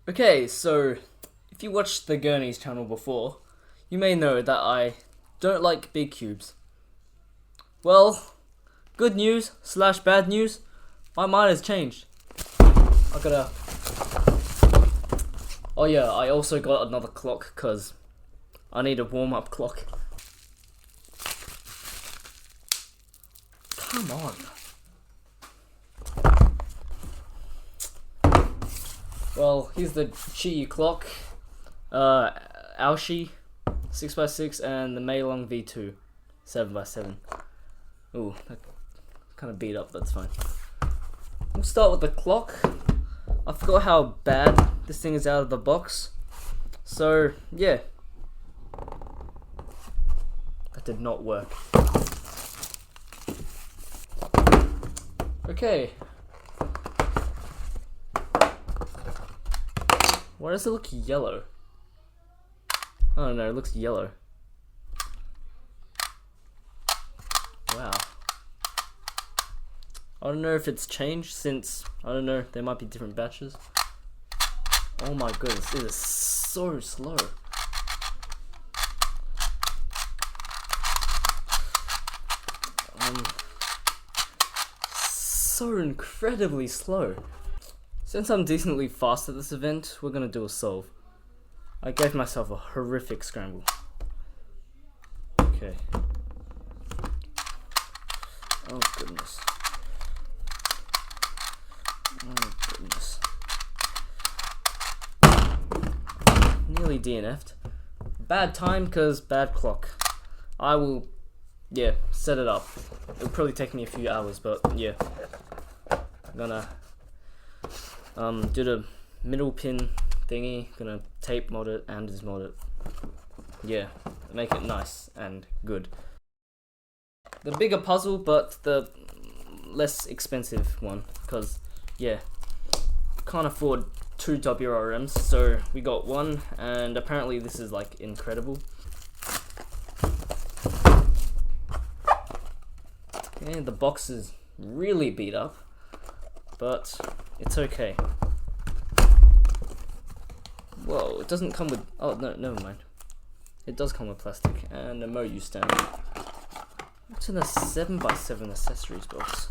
Okay, so if you watched the Gurneys channel before, you may know that I don't like big cubes. Well, good news slash bad news, my mind has changed. I gotta. Oh yeah, I also got another clock because I need a warm up clock. Come on. Well, here's the Qi clock, Aoshi 6x6 and the Meilong V2 7x7. Ooh, that kind of beat up, that's fine. We'll start with the clock. I forgot how bad this thing is out of the box. So, yeah. That did not work. Okay. Why does it look yellow? I don't know, it looks yellow. Wow. I don't know if it's changed since, I don't know, there might be different batches. Oh my goodness, it is so slow. So incredibly slow. Since I'm decently fast at this event, we're gonna do a solve. I gave myself a horrific scramble. Okay. Oh goodness. Oh goodness. Nearly DNF'd. Bad time because bad clock. I will, yeah, set it up. It'll probably take me a few hours, but yeah. I'm gonna do the middle pin thingy, gonna tape mod it and dismod it. Yeah, make it nice and good. The bigger puzzle, but the less expensive one, because yeah, can't afford two WRMs, so we got one, and apparently this is like incredible. Okay, the box is really beat up, but it's okay. Whoa, it doesn't come with... Oh, no, never mind. It does come with plastic and a Moyu stand. What's in a 7x7 accessories box?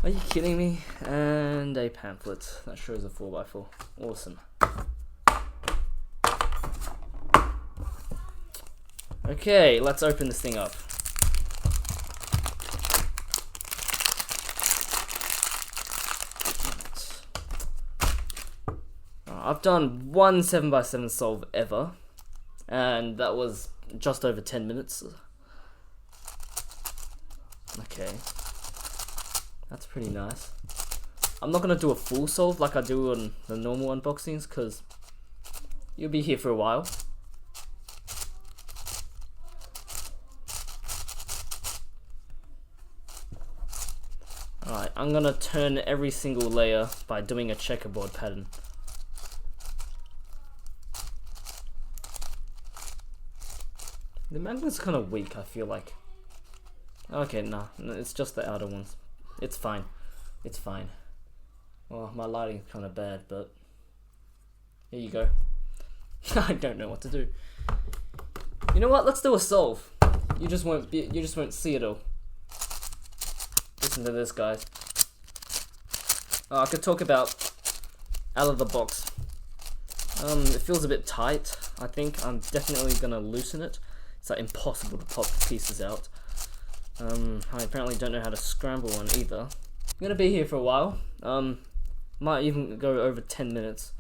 Are you kidding me? And a pamphlet that shows a 4x4. Awesome. Okay, let's open this thing up. I've done one 7x7 solve ever, and that was just over 10 minutes. Okay, that's pretty nice. I'm not gonna do a full solve like I do on the normal unboxings, because you'll be here for a while. Alright, I'm gonna turn every single layer by doing a checkerboard pattern. The magnet's kind of weak, I feel like. Okay, nah, it's just the outer ones. It's fine. It's fine. Well, my lighting's kind of bad, but here you go. I don't know what to do. You know what? Let's do a solve. You just won't see it all. Listen to this, guys. I could talk about out of the box. It feels a bit tight. I think I'm definitely gonna loosen it. It's like impossible to pop the pieces out. I apparently don't know how to scramble one either. I'm gonna be here for a while. Might even go over 10 minutes.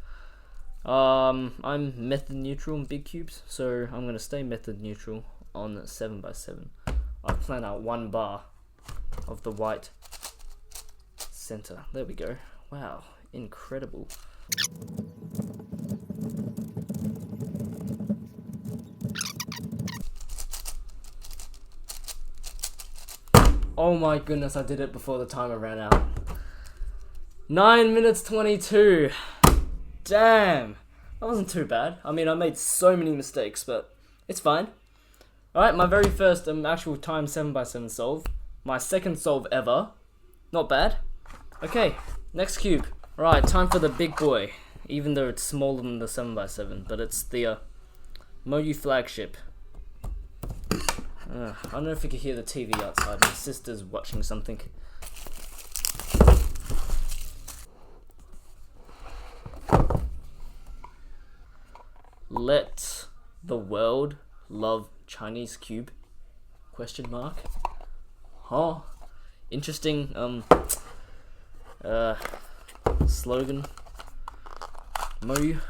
I'm method neutral on big cubes, so I'm gonna stay method neutral on 7x7. I've planned out one bar of the white center. There we go. Wow, incredible. Oh my goodness, I did it before the timer ran out. 9 minutes 22. Damn. That wasn't too bad. I mean, I made so many mistakes, but it's fine. Alright, my very first actual time 7x7 solve. My second solve ever. Not bad. Okay, next cube. Right, time for the big boy. Even though it's smaller than the 7x7, but it's the Moyu flagship. I don't know if you can hear the TV outside. My sister's watching something. Let the world love Chinese cube? Question mark. Huh? Interesting slogan. Moyu.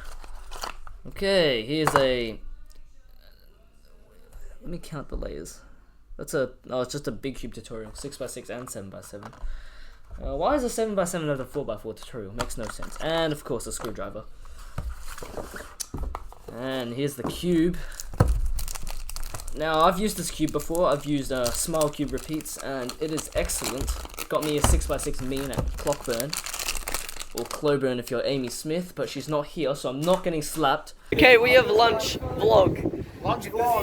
Okay, here's a. Let me count the layers. That's a. Oh, it's just a big cube tutorial. 6x6 and 7x7. Why is a 7x7 have a 4x4 tutorial? Makes no sense. And of course, a screwdriver. And here's the cube. Now, I've used this cube before. I've used Smile Cube Repeats, and it is excellent. Got me a 6x6 mean at Clockburn. Or Cloburn if you're Amy Smith, but she's not here, so I'm not getting slapped. Okay, we have lunch vlog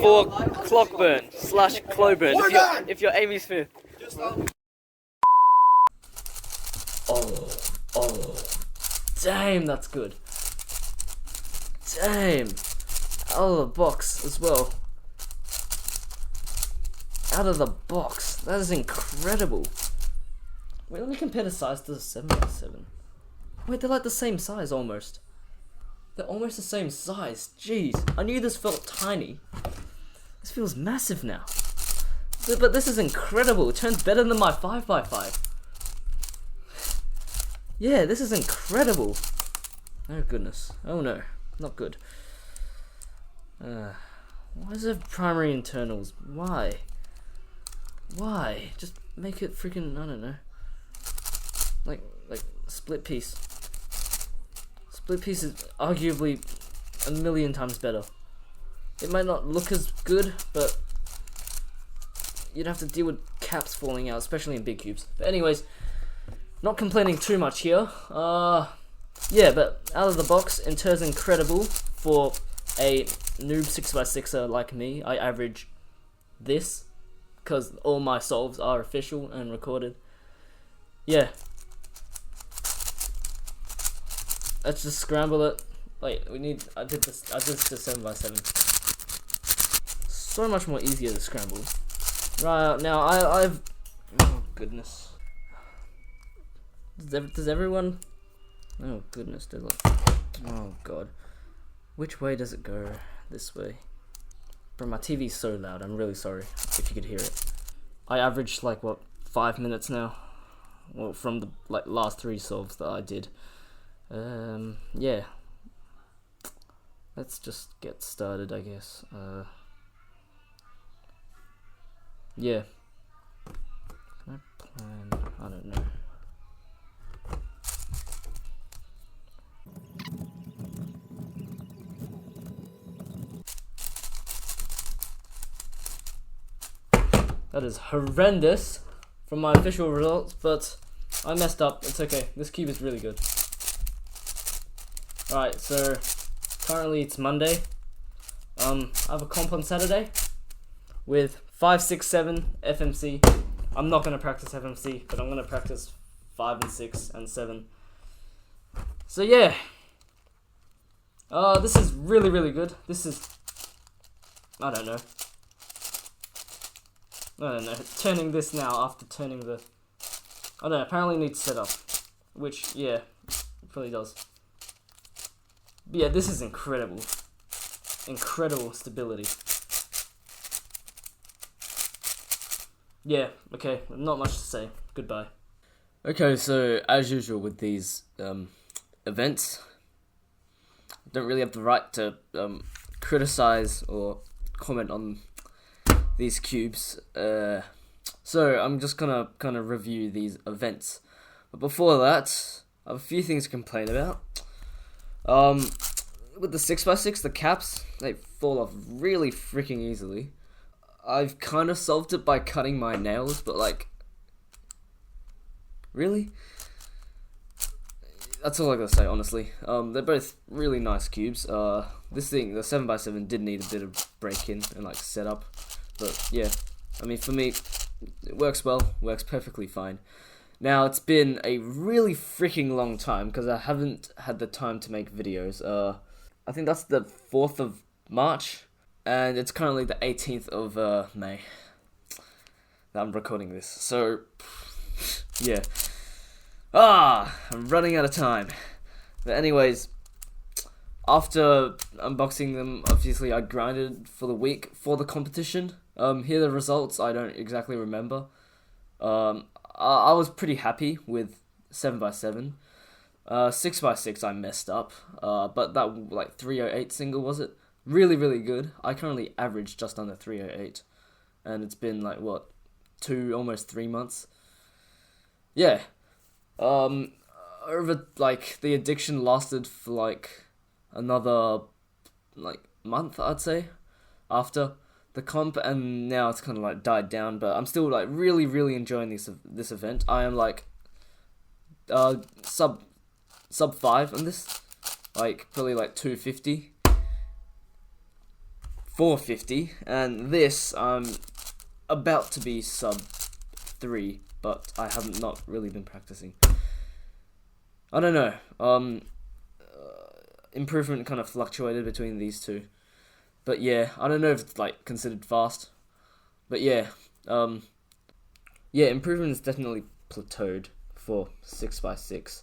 for Clockburn / Cloburn if you're Amy Smith. Oh, damn, that's good. Damn, out of the box as well. Out of the box, that is incredible. Wait, let me compare the size to the 7x7. Wait, they're like the same size almost. They're almost the same size. Jeez, I knew this felt tiny. This feels massive now. But this is incredible. It turns better than my 5x5. Yeah, this is incredible. Oh goodness. Oh no, not good. Why is it primary internals? Why? Why? Just make it freaking, I don't know. Like split piece. Split piece is arguably a million times better. It might not look as good, but you'd have to deal with caps falling out, especially in big cubes. But anyways, not complaining too much here. Yeah, but out of the box, Inter's incredible for a noob 6x6er like me. I average this, because all my solves are official and recorded. Yeah. Let's just scramble it. Wait, I did this to 7x7. So much more easier to scramble. Right, now I've... Oh, goodness. Does everyone... Oh, goodness, oh, God. Which way does it go? This way. Bro, my TV's so loud, I'm really sorry if you could hear it. I averaged, 5 minutes now? Well, from the, last 3 solves that I did. Yeah. Let's just get started, I guess. Yeah. Can I plan? I don't know. That is horrendous from my official results, but I messed up. It's okay. This cube is really good. Alright, so currently it's Monday. I have a comp on Saturday with 5, 6, 7 FMC. I'm not going to practice FMC, but I'm going to practice 5 and 6 and 7. So yeah. This is really, really good. This is... I don't know. Turning this now after turning the... I don't know, apparently it needs setup. Which, yeah, it probably does. But yeah, this is incredible. Incredible stability. Yeah, okay, not much to say. Goodbye. Okay, so as usual with these events, I don't really have the right to criticize or comment on these cubes, so I'm just gonna kind of review these events. But before that, I have a few things to complain about. With the 6x6, the caps, they fall off really freaking easily. I've kind of solved it by cutting my nails, but really? That's all I gotta say, honestly. They're both really nice cubes. This thing, the 7x7, did need a bit of break-in and setup. But yeah, I mean, for me, it works well, works perfectly fine. Now, it's been a really freaking long time because I haven't had the time to make videos. I think that's the 4th of March, and it's currently the 18th of May that I'm recording this. So, yeah. I'm running out of time. But anyways, after unboxing them, obviously I grinded for the week for the competition. Here are the results. I don't exactly remember. I was pretty happy with 7x7. 6x6 I messed up. But that like 308 single, was it? Really, really good. I currently average just under 308. And it's been like what, almost 3 months. Yeah. Over like the addiction lasted for like another like month, I'd say, after the comp, and now it's kind of like died down, but I'm still like really, really enjoying this event. I am like sub 5 on this, like probably like 250, 450, and this I'm about to be sub 3, but I haven't not really been practicing. I don't know. Improvement kind of fluctuated between these two. But yeah, I don't know if it's like considered fast. But yeah, improvement is definitely plateaued for 6x6.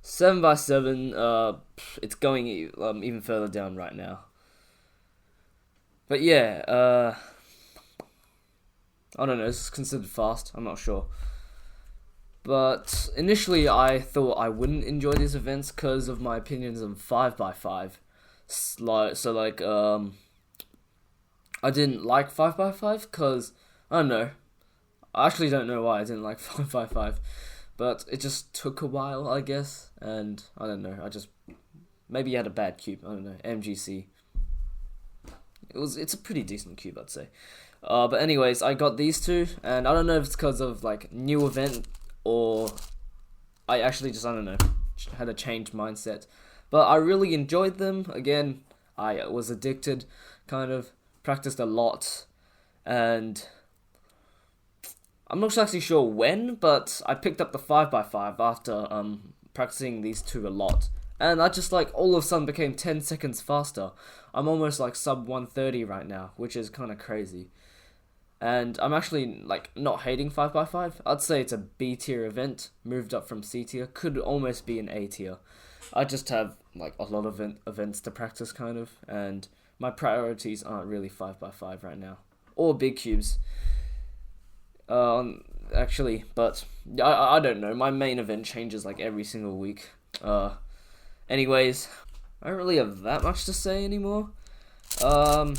7x7, it's going even further down right now. But yeah, I don't know, it's considered fast, I'm not sure. But initially I thought I wouldn't enjoy these events because of my opinions on 5x5. So like, I didn't like 5x5 because, I don't know, I actually don't know why I didn't like 5x5, but it just took a while, I guess, and I don't know, maybe you had a bad cube, I don't know, MGC. It's a pretty decent cube, I'd say. But anyways, I got these two, and I don't know if it's because of like new event or I actually just, I don't know, had a changed mindset. But I really enjoyed them. Again, I was addicted, kind of, practiced a lot, and I'm not actually sure when, but I picked up the 5x5 after practicing these two a lot. And I just like all of a sudden became 10 seconds faster. I'm almost like sub 130 right now, which is kind of crazy. And I'm actually like not hating 5x5. I'd say it's a B tier event, moved up from C tier, could almost be an A tier. I just have like a lot of events to practice kind of, and my priorities aren't really 5x5 right now, or big cubes. Actually, but I don't know. My main event changes like every single week. Anyways, I don't really have that much to say anymore. I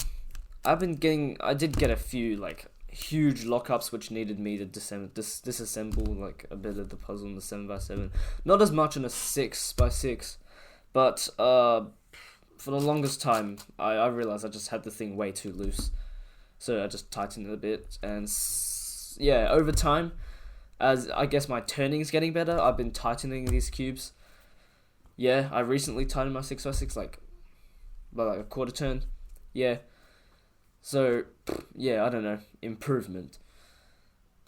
did get a few like huge lockups which needed me to disassemble like a bit of the puzzle in the 7x7. Not as much in a 6x6, but for the longest time I realized I just had the thing way too loose, so I just tightened it a bit, and yeah, over time, as I guess my turning's getting better, I've been tightening these cubes. Yeah, I recently tightened my 6x6 like a quarter turn. Yeah. So, yeah, I don't know. Improvement.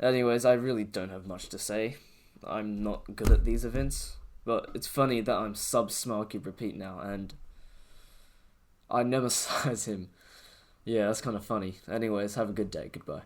Anyways, I really don't have much to say. I'm not good at these events. But it's funny that I'm sub Smile Cube Repeat now, and I never size him. Yeah, that's kind of funny. Anyways, have a good day. Goodbye.